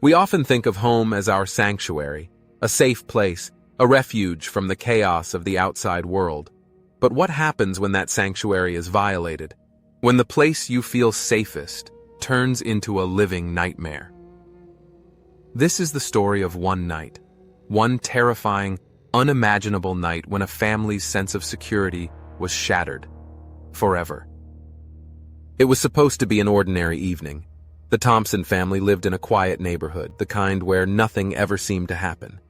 We often think of home as our sanctuary, a safe place, a refuge from the chaos of the outside world. But what happens when that sanctuary is violated? When the place you feel safest turns into a living nightmare? This is the story of one night, one terrifying, unimaginable night when a family's sense of security was shattered forever. It was supposed to be an ordinary evening. The Thompson family lived in a quiet neighborhood, the kind where nothing ever seemed to happen.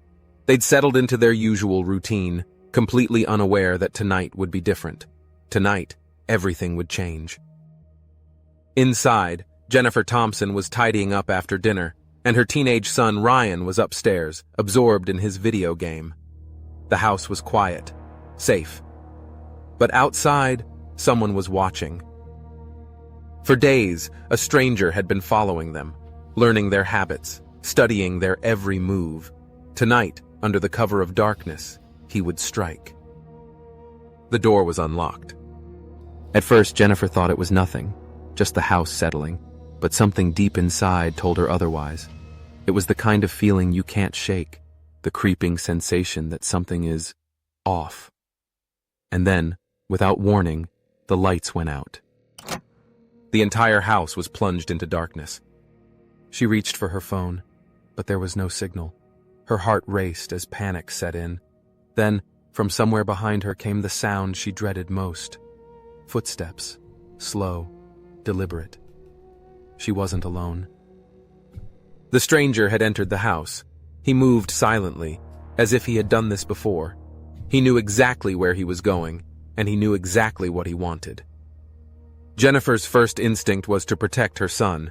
They'd settled into their usual routine, completely unaware that tonight would be different. Tonight, everything would change. Inside, Jennifer Thompson was tidying up after dinner, and her teenage son Ryan was upstairs, absorbed in his video game. The house was quiet, safe. But outside, someone was watching. For days, a stranger had been following them, learning their habits, studying their every move. Tonight, under the cover of darkness, he would strike. The door was unlocked. At first, Jennifer thought it was nothing, just the house settling, but something deep inside told her otherwise. It was the kind of feeling you can't shake, the creeping sensation that something is off. And then, without warning, the lights went out. The entire house was plunged into darkness. She reached for her phone, but there was no signal. Her heart raced as panic set in. Then, from somewhere behind her came the sound she dreaded most. Footsteps, slow, deliberate. She wasn't alone. The stranger had entered the house. He moved silently, as if he had done this before. He knew exactly where he was going, and he knew exactly what he wanted. Jennifer's first instinct was to protect her son.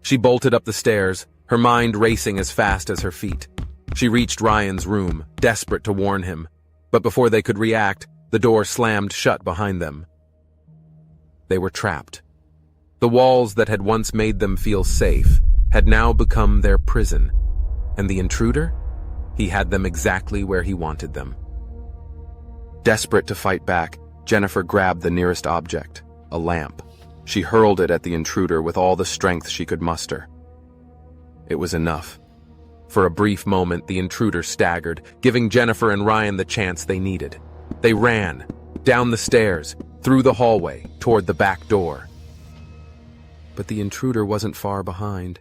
She bolted up the stairs, her mind racing as fast as her feet. She reached Ryan's room, desperate to warn him, but before they could react, the door slammed shut behind them. They were trapped. The walls that had once made them feel safe had now become their prison, and the intruder? He had them exactly where he wanted them. Desperate to fight back, Jennifer grabbed the nearest object, a lamp. She hurled it at the intruder with all the strength she could muster. It was enough. For a brief moment, the intruder staggered, giving Jennifer and Ryan the chance they needed. They ran, down the stairs, through the hallway, toward the back door. But the intruder wasn't far behind.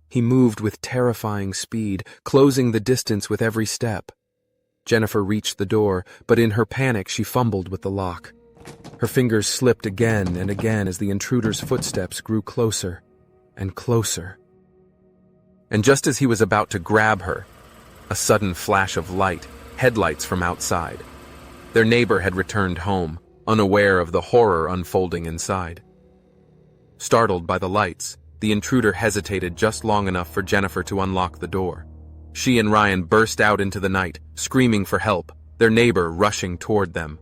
He moved with terrifying speed, closing the distance with every step. Jennifer reached the door, but in her panic she fumbled with the lock. Her fingers slipped again and again as the intruder's footsteps grew closer and closer. And just as he was about to grab her, a sudden flash of light, headlights from outside. Their neighbor had returned home, unaware of the horror unfolding inside. Startled by the lights, the intruder hesitated just long enough for Jennifer to unlock the door. She and Ryan burst out into the night, screaming for help, their neighbor rushing toward them.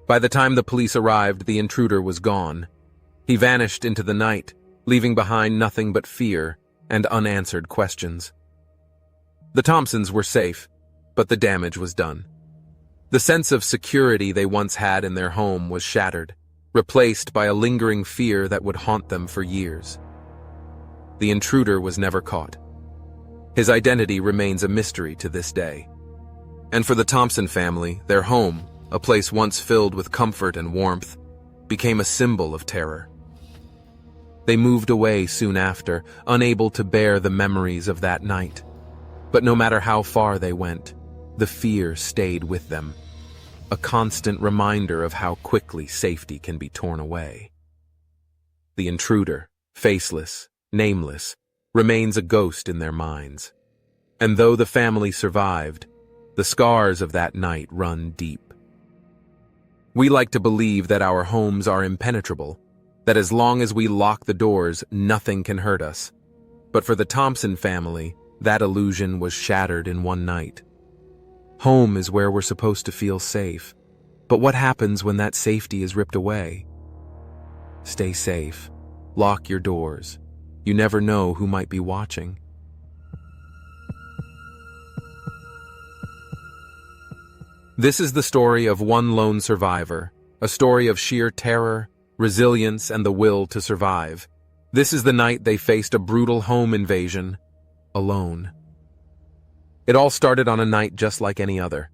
By the time the police arrived, the intruder was gone. He vanished into the night, leaving behind nothing but fear and unanswered questions. The Thompsons were safe, but the damage was done. The sense of security they once had in their home was shattered, replaced by a lingering fear that would haunt them for years. The intruder was never caught. His identity remains a mystery to this day. And for the Thompson family, their home, a place once filled with comfort and warmth, became a symbol of terror. They moved away soon after, unable to bear the memories of that night. But no matter how far they went, the fear stayed with them, a constant reminder of how quickly safety can be torn away. The intruder, faceless, nameless, remains a ghost in their minds. And though the family survived, the scars of that night run deep. We like to believe that our homes are impenetrable, that as long as we lock the doors, nothing can hurt us. But for the Thompson family, that illusion was shattered in one night. Home is where we're supposed to feel safe, but what happens when that safety is ripped away? Stay safe. Lock your doors. You never know who might be watching. This is the story of one lone survivor, a story of sheer terror, resilience, and the will to survive. This is the night they faced a brutal home invasion, alone. It all started on a night just like any other.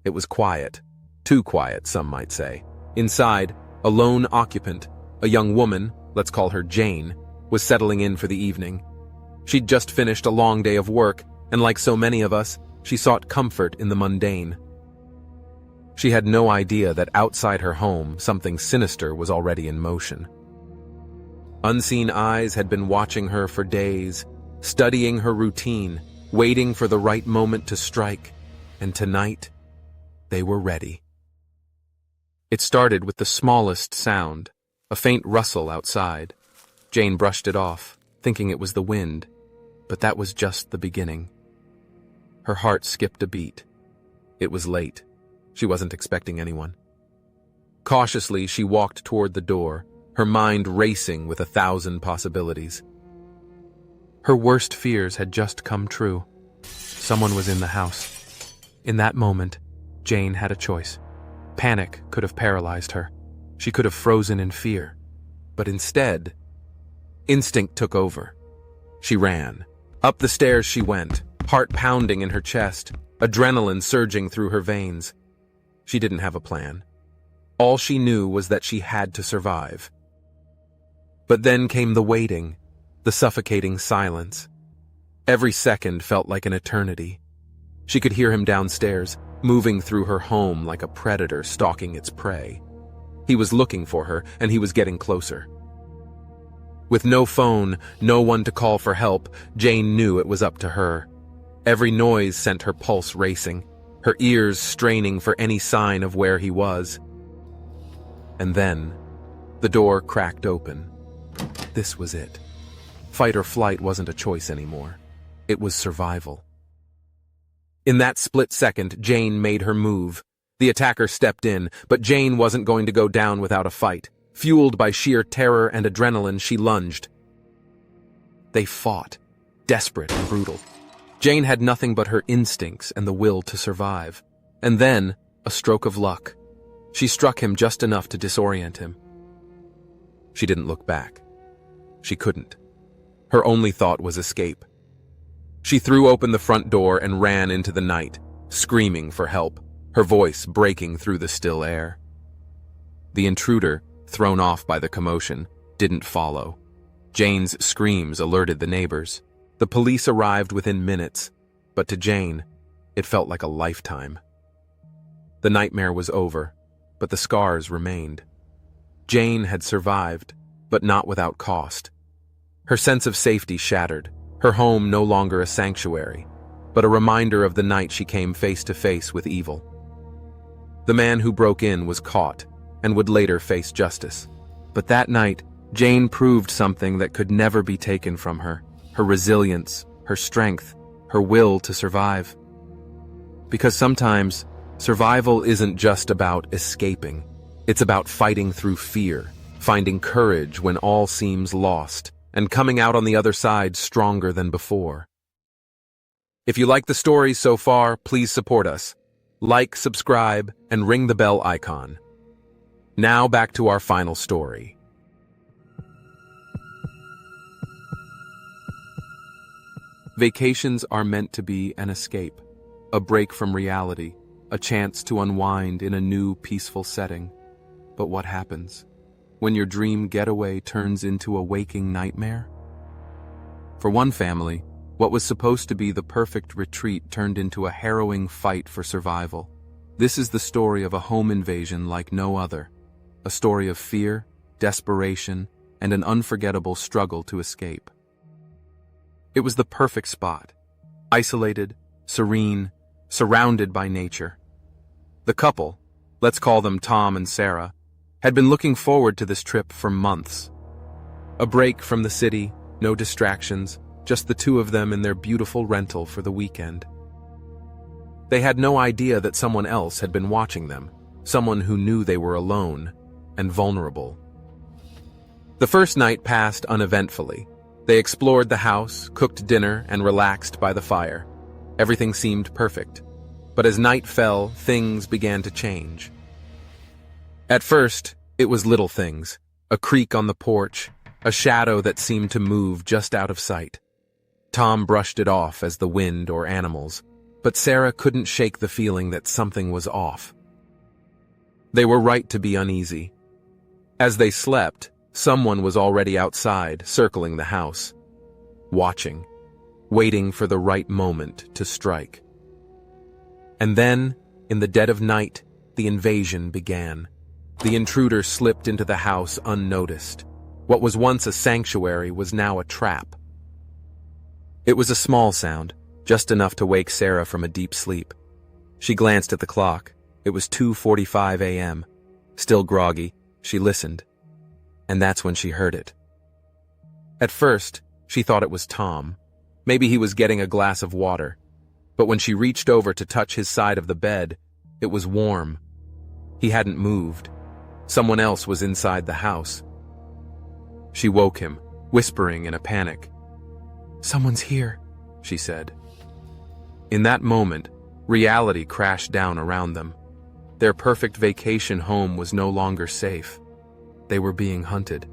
It was quiet. Too quiet, some might say. Inside, a lone occupant, a young woman, let's call her Jane, was settling in for the evening. She'd just finished a long day of work, and like so many of us, she sought comfort in the mundane. She had no idea that outside her home, something sinister was already in motion. Unseen eyes had been watching her for days, studying her routine, waiting for the right moment to strike, and tonight, they were ready. It started with the smallest sound, a faint rustle outside. Jane brushed it off, thinking it was the wind, but that was just the beginning. Her heart skipped a beat. It was late. She wasn't expecting anyone. Cautiously, she walked toward the door, her mind racing with 1,000 possibilities. Her worst fears had just come true. Someone was in the house. In that moment, Jane had a choice. Panic could have paralyzed her. She could have frozen in fear. But instead, instinct took over. She ran. Up the stairs she went, heart pounding in her chest, adrenaline surging through her veins. She didn't have a plan. All she knew was that she had to survive. But then came the waiting, the suffocating silence. Every second felt like an eternity. She could hear him downstairs, moving through her home like a predator stalking its prey. He was looking for her, and he was getting closer. With no phone, no one to call for help, Jane knew it was up to her. Every noise sent her pulse racing, her ears straining for any sign of where he was. And then, the door cracked open. This was it. Fight or flight wasn't a choice anymore. It was survival. In that split second, Jane made her move. The attacker stepped in, but Jane wasn't going to go down without a fight. Fueled by sheer terror and adrenaline, she lunged. They fought, desperate and brutal. Jane had nothing but her instincts and the will to survive. And then, a stroke of luck. She struck him just enough to disorient him. She didn't look back. She couldn't. Her only thought was escape. She threw open the front door and ran into the night, screaming for help, her voice breaking through the still air. The intruder, thrown off by the commotion, didn't follow. Jane's screams alerted the neighbors. The police arrived within minutes, but to Jane, it felt like a lifetime. The nightmare was over, but the scars remained. Jane had survived, but not without cost. Her sense of safety shattered, her home no longer a sanctuary, but a reminder of the night she came face to face with evil. The man who broke in was caught and would later face justice. But that night, Jane proved something that could never be taken from her: her resilience, her strength, her will to survive. Because sometimes, survival isn't just about escaping. It's about fighting through fear, finding courage when all seems lost, and coming out on the other side stronger than before. If you like the story so far, please support us. Like, subscribe, and ring the bell icon. Now back to our final story. Vacations are meant to be an escape, a break from reality, a chance to unwind in a new, peaceful setting. But what happens when your dream getaway turns into a waking nightmare? For one family, what was supposed to be the perfect retreat turned into a harrowing fight for survival. This is the story of a home invasion like no other, a story of fear, desperation, and an unforgettable struggle to escape. It was the perfect spot, isolated, serene, surrounded by nature. The couple, let's call them Tom and Sarah, had been looking forward to this trip for months. A break from the city, no distractions, just the two of them in their beautiful rental for the weekend. They had no idea that someone else had been watching them, someone who knew they were alone and vulnerable. The first night passed uneventfully. They explored the house, cooked dinner, and relaxed by the fire. Everything seemed perfect. But as night fell, things began to change. At first, it was little things: a creak on the porch, a shadow that seemed to move just out of sight. Tom brushed it off as the wind or animals, but Sarah couldn't shake the feeling that something was off. They were right to be uneasy. As they slept, someone was already outside, circling the house, watching, waiting for the right moment to strike. And then, in the dead of night, the invasion began. The intruder slipped into the house unnoticed. What was once a sanctuary was now a trap. It was a small sound, just enough to wake Sarah from a deep sleep. She glanced at the clock. It was 2:45 a.m. Still groggy, she listened. And that's when she heard it. At first, she thought it was Tom. Maybe he was getting a glass of water. But when she reached over to touch his side of the bed, it was warm. He hadn't moved. Someone else was inside the house. She woke him, whispering in a panic. "Someone's here," she said. In that moment, reality crashed down around them. Their perfect vacation home was no longer safe. They were being hunted.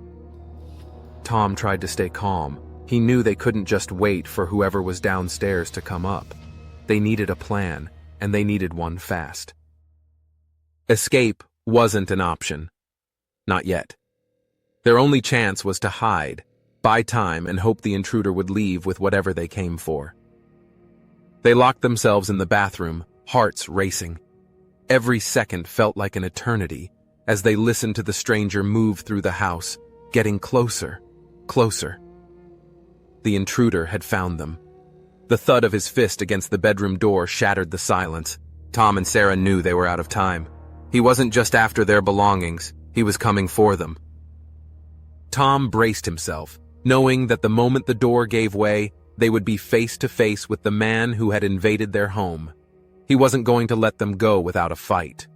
Tom tried to stay calm. He knew they couldn't just wait for whoever was downstairs to come up. They needed a plan, and they needed one fast. Escape wasn't an option. Not yet. Their only chance was to hide, buy time, and hope the intruder would leave with whatever they came for. They locked themselves in the bathroom, hearts racing. Every second felt like an eternity as they listened to the stranger move through the house, getting closer, closer. The intruder had found them. The thud of his fist against the bedroom door shattered the silence. Tom and Sarah knew they were out of time. He wasn't just after their belongings, he was coming for them. Tom braced himself, knowing that the moment the door gave way, they would be face to face with the man who had invaded their home. He wasn't going to let them go without a fight.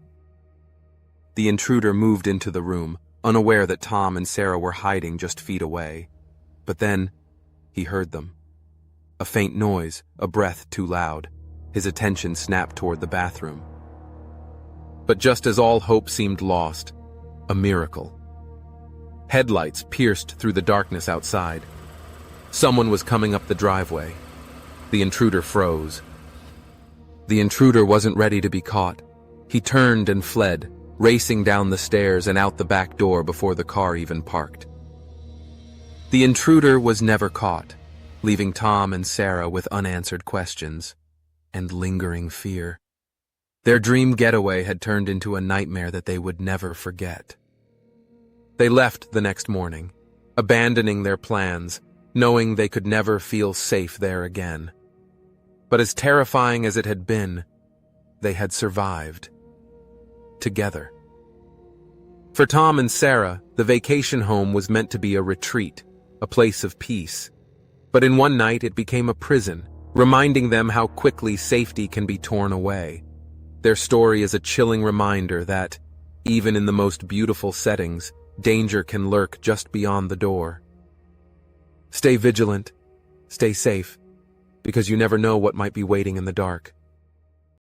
The intruder moved into the room, unaware that Tom and Sarah were hiding just feet away. But then, he heard them. A faint noise, a breath too loud. His attention snapped toward the bathroom. But just as all hope seemed lost, a miracle. Headlights pierced through the darkness outside. Someone was coming up the driveway. The intruder froze. The intruder wasn't ready to be caught. He turned and fled, racing down the stairs and out the back door before the car even parked. The intruder was never caught, leaving Tom and Sarah with unanswered questions and lingering fear. Their dream getaway had turned into a nightmare that they would never forget. They left the next morning, abandoning their plans, knowing they could never feel safe there again. But as terrifying as it had been, they had survived. Together. For Tom and Sarah, the vacation home was meant to be a retreat, a place of peace. But in one night it became a prison, reminding them how quickly safety can be torn away. Their story is a chilling reminder that, even in the most beautiful settings, danger can lurk just beyond the door. Stay vigilant, stay safe, because you never know what might be waiting in the dark.